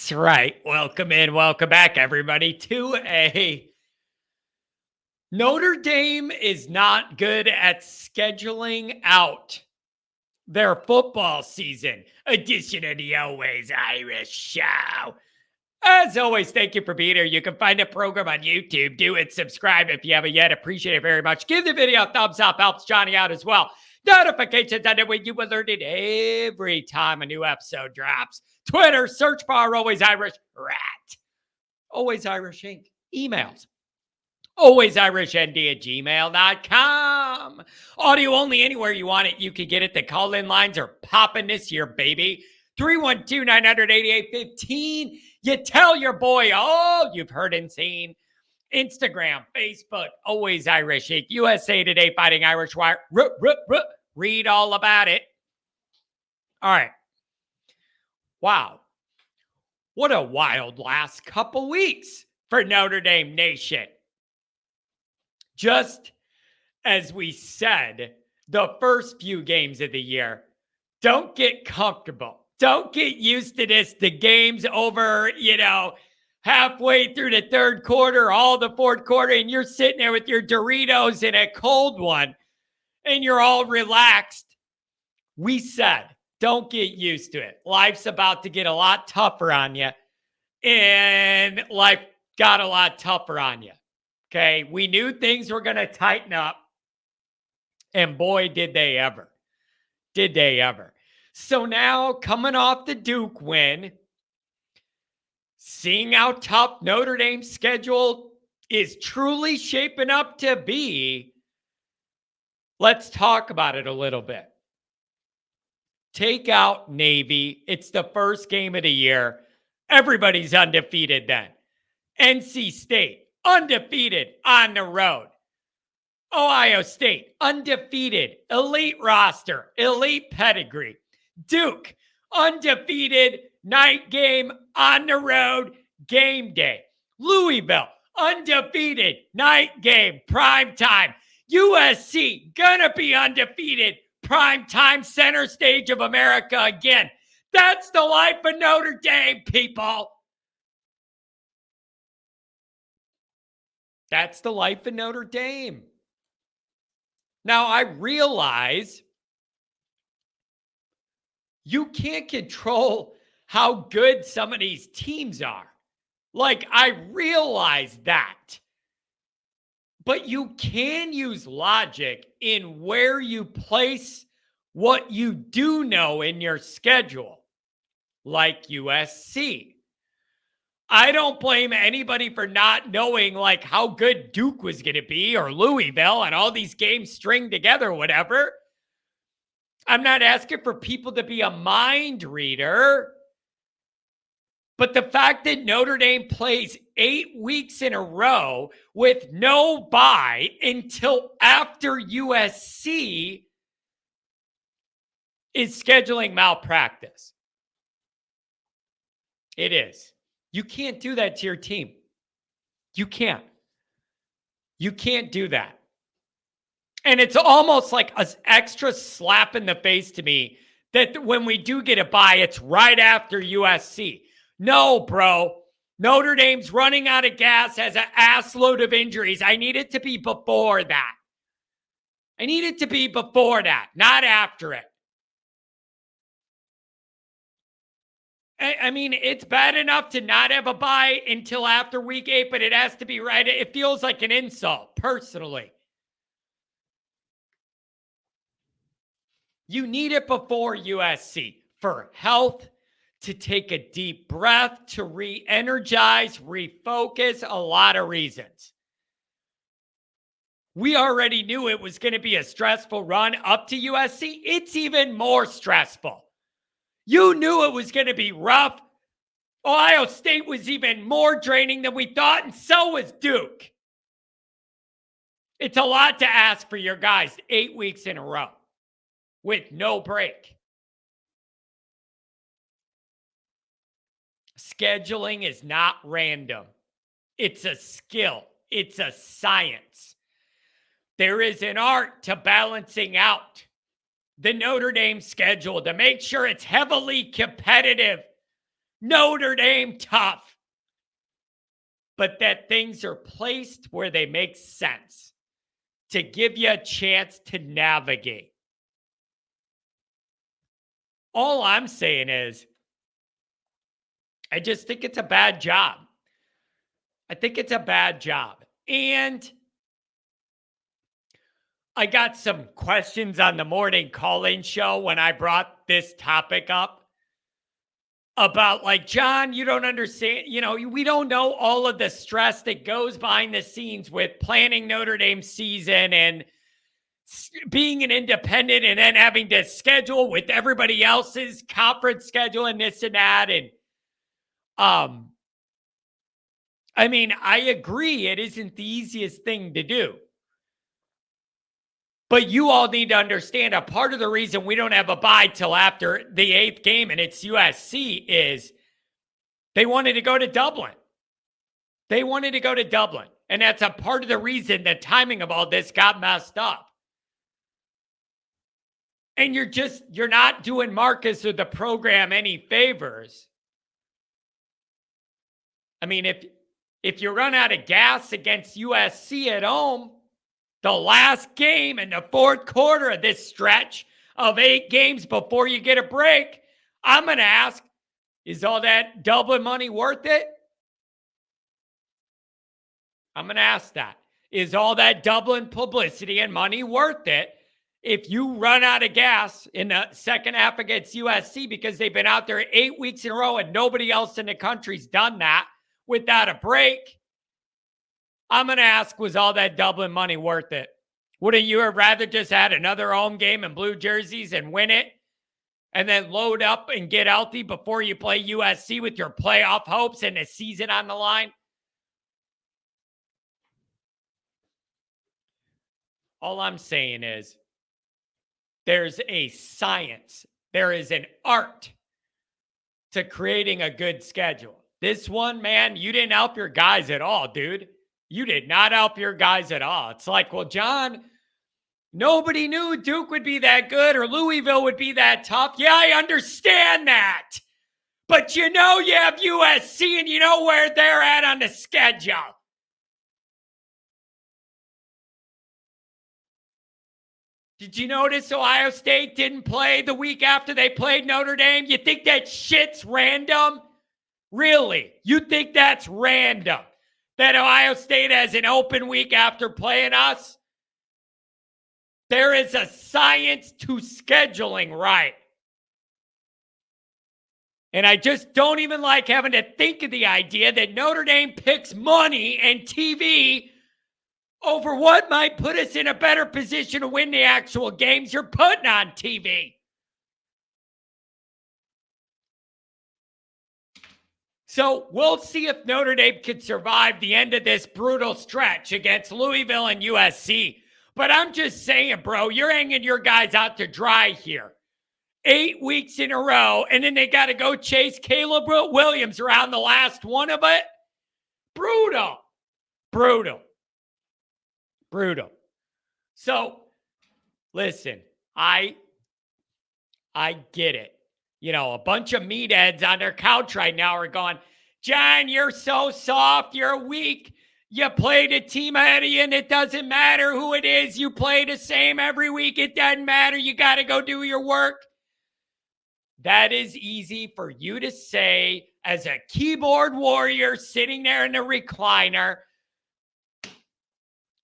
That's right. Welcome in, welcome back, everybody, to a Notre Dame is not good at scheduling out their football season edition of the Always Irish Show. As always, thank you for being here. You can find the program on YouTube. Do it, subscribe if you haven't yet. Appreciate it very much. Give the video a thumbs up, helps Johnny out as well. Notifications on the way you will learn it every time a new episode drops. Twitter, search bar, Always Irish Rat. Always Irish Inc. Emails. AlwaysIrishND@gmail.com. Audio only anywhere you want it. You can get it. The call-in lines are popping this year, baby. 312-988-15. You tell your boy all you've heard and seen. Instagram, Facebook, Always Irish Inc. USA Today, Fighting Irish Wire. Read all about it. All right. Wow. What a wild last couple weeks for Notre Dame Nation. Just as we said, the first few games of the year, don't get comfortable. Don't get used to this. The game's over, halfway through the third quarter, all the fourth quarter, and you're sitting there with your Doritos and a cold one, and you're all relaxed. We said, don't get used to it. Life's about to get a lot tougher on you, and life got a lot tougher on you. Okay, we knew things were going to tighten up, and boy, did they ever. Did they ever. So now, coming off the Duke win, seeing how tough Notre Dame's schedule is truly shaping up to be, let's talk about it a little bit. Take out Navy. It's the first game of the year. Everybody's undefeated then. NC State, undefeated on the road. Ohio State, undefeated, elite roster, elite pedigree. Duke, undefeated, night game, on the road, game day. Louisville, undefeated, night game, prime time. USC, gonna be undefeated, prime time, center stage of America again. That's the life of Notre Dame, people. That's the life of Notre Dame. Now, I realize you can't control how good some of these teams are. Like, I realize that. But you can use logic in where you place what you do know in your schedule, like USC. I don't blame anybody for not knowing like how good Duke was going to be or Louisville and all these games string together, whatever. I'm not asking for people to be a mind reader. But the fact that Notre Dame plays 8 weeks in a row with no bye until after USC is scheduling malpractice. It is. You can't do that to your team. You can't. You can't do that. And it's almost like an extra slap in the face to me that when we do get a bye, it's right after USC. No, bro. Notre Dame's running out of gas, has an ass load of injuries. I need it to be before that. I need it to be before that, not after it. I mean, it's bad enough to not have a bye until after week 8, but it has to be right. It feels like an insult, personally. You need it before USC for health, to take a deep breath, to re-energize, refocus, a lot of reasons. We already knew it was going to be a stressful run up to USC. It's even more stressful. You knew it was going to be rough. Ohio State was even more draining than we thought, and so was Duke. It's a lot to ask for your guys 8 weeks in a row with no break. Scheduling is not random. It's a skill. It's a science. There is an art to balancing out the Notre Dame schedule to make sure it's heavily competitive Notre Dame tough. But that things are placed where they make sense to give you a chance to navigate. All I'm saying is, I just think it's a bad job. I think it's a bad job. And I got some questions on the morning call-in show when I brought this topic up about like, John, you don't understand, we don't know all of the stress that goes behind the scenes with planning Notre Dame season and being an independent and then having to schedule with everybody else's conference schedule and this and that. And I mean, I agree it isn't the easiest thing to do. But you all need to understand a part of the reason we don't have a bye till after the 8th game and it's USC is they wanted to go to Dublin. They wanted to go to Dublin. And that's a part of the reason the timing of all this got messed up. And you're not doing Marcus or the program any favors. I mean, if you run out of gas against USC at home, the last game in the fourth quarter of this stretch of 8 games before you get a break, I'm going to ask, is all that Dublin money worth it? I'm going to ask that. Is all that Dublin publicity and money worth it if you run out of gas in the second half against USC because they've been out there 8 weeks in a row and nobody else in the country's done that without a break? I'm going to ask, was all that Dublin money worth it? Wouldn't you have rather just had another home game in blue jerseys and win it and then load up and get healthy before you play USC with your playoff hopes and a season on the line? All I'm saying is there's a science, there is an art to creating a good schedule. This one, man, you didn't help your guys at all, dude. You did not help your guys at all. It's like, well, John, nobody knew Duke would be that good or Louisville would be that tough. Yeah, I understand that. But you have USC and you know where they're at on the schedule. Did you notice Ohio State didn't play the week after they played Notre Dame? You think that shit's random? Really? You think that's random? That Ohio State has an open week after playing us? There is a science to scheduling, right? And I just don't even like having to think of the idea that Notre Dame picks money and TV over what might put us in a better position to win the actual games you're putting on TV. So we'll see if Notre Dame can survive the end of this brutal stretch against Louisville and USC. But I'm just saying, bro, you're hanging your guys out to dry here. 8 weeks in a row, and then they got to go chase Caleb Williams around the last one of it. Brutal. So, listen, I get it. A bunch of meatheads on their couch right now are going, John, you're so soft. You're weak. You played a team ahead of you, and it doesn't matter who it is. You play the same every week. It doesn't matter. You got to go do your work. That is easy for you to say as a keyboard warrior sitting there in the recliner.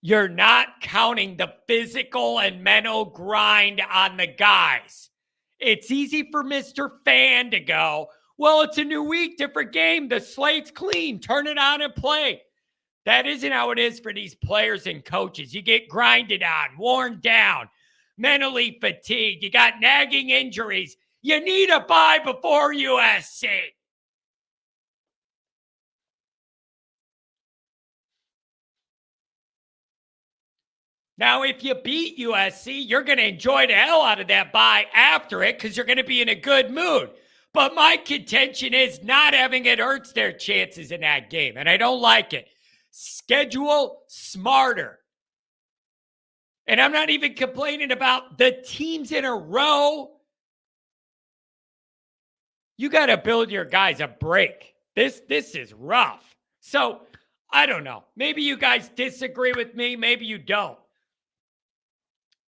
You're not counting the physical and mental grind on the guys. It's easy for Mr. Fan to go, well, it's a new week, different game. The slate's clean. Turn it on and play. That isn't how it is for these players and coaches. You get grinded on, worn down, mentally fatigued. You got nagging injuries. You need a bye before USC. Now, if you beat USC, you're going to enjoy the hell out of that bye after it because you're going to be in a good mood. But my contention is not having it hurts their chances in that game, and I don't like it. Schedule smarter. And I'm not even complaining about the teams in a row. You got to build your guys a break. This is rough. So I don't know. Maybe you guys disagree with me. Maybe you don't.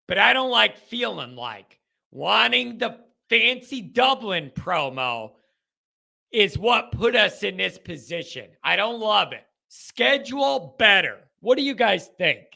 But I don't like feeling like wanting the fancy Dublin promo is what put us in this position. I don't love it. Schedule better. What do you guys think?